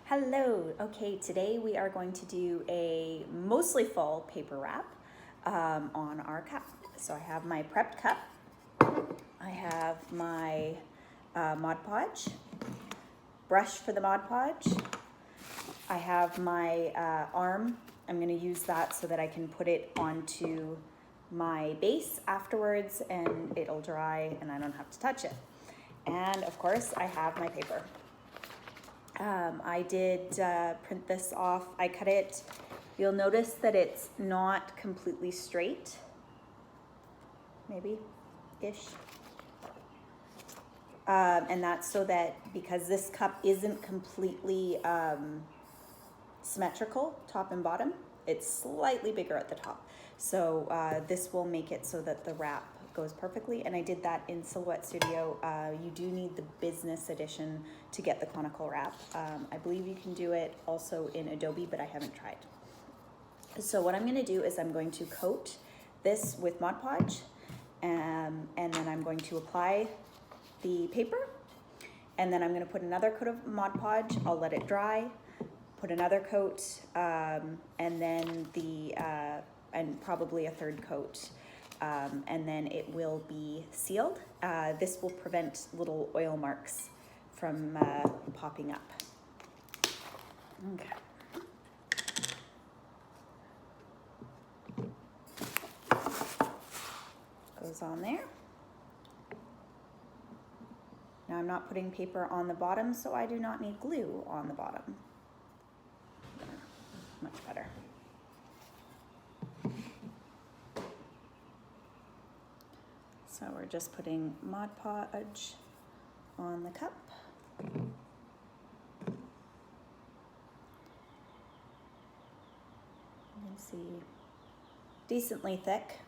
Hello. Okay, today we are going to do a mostly full paper wrap on our cup. So I have my prepped cup. I have my Mod Podge, brush for the Mod Podge. I have my arm. I'm going to use that so that I can put it onto my base afterwards and it'll dry and I don't have to touch it. And of course I have my paper. I did print this off. I cut it. You'll notice that it's not completely straight, maybe-ish. And that's so that because this cup isn't completely symmetrical, top and bottom, it's slightly bigger at the top. So this will make it so that the wrap goes perfectly, and I did that in Silhouette Studio. You do need the business edition to get the conical wrap. I believe you can do it also in Adobe, but I haven't tried. So what I'm going to do is I'm going to coat this with Mod Podge, and then I'm going to apply the paper, and then I'm going to put another coat of Mod Podge. I'll let it dry, put another coat, and then and probably a third coat. And then it will be sealed. This will prevent little oil marks from popping up. Okay. Goes on there. Now I'm not putting paper on the bottom, so I do not need glue on the bottom. Much better. So we're just putting Mod Podge on the cup. You can see decently thick.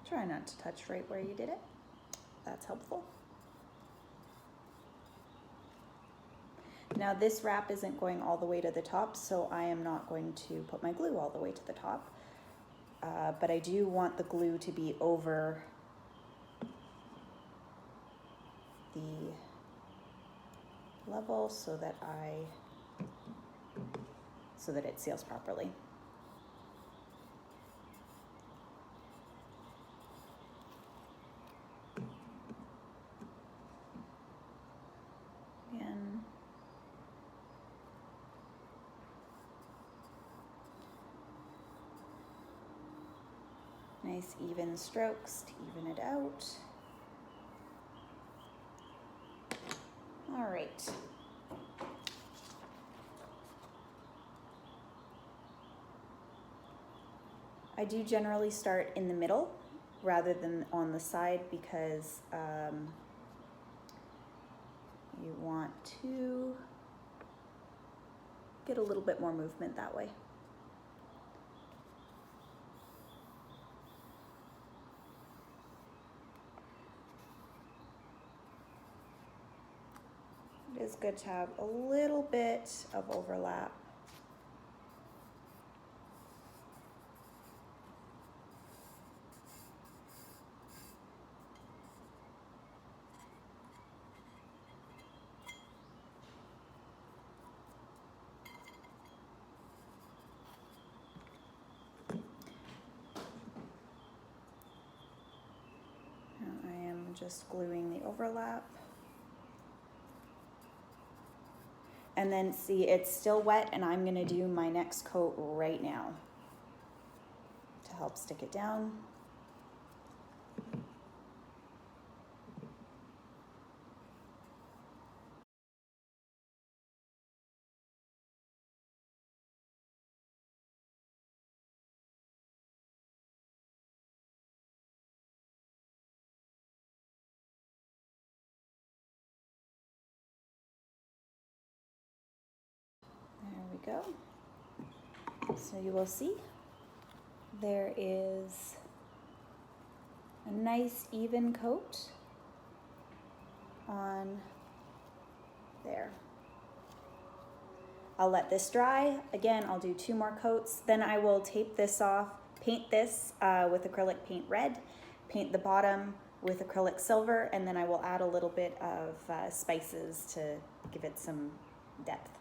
Try not to touch right where you did it. That's helpful. Now this wrap isn't going all the way to the top, so I am not going to put my glue all the way to the top. But I do want the glue to be over the level so that it seals properly. Again. Nice even strokes to even it out. All right. I do generally start in the middle rather than on the side because you want to get a little bit more movement that way. It is good to have a little bit of overlap. Now I am just gluing the overlap. And then see, it's still wet, and I'm gonna do my next coat right now to help stick it down. There we go. So you will see there is a nice even coat on there. I'll let this dry. Again, I'll do 2 more coats. Then I will tape this off, paint this with acrylic paint red, paint the bottom with acrylic silver, and then I will add a little bit of spices to give it some depth.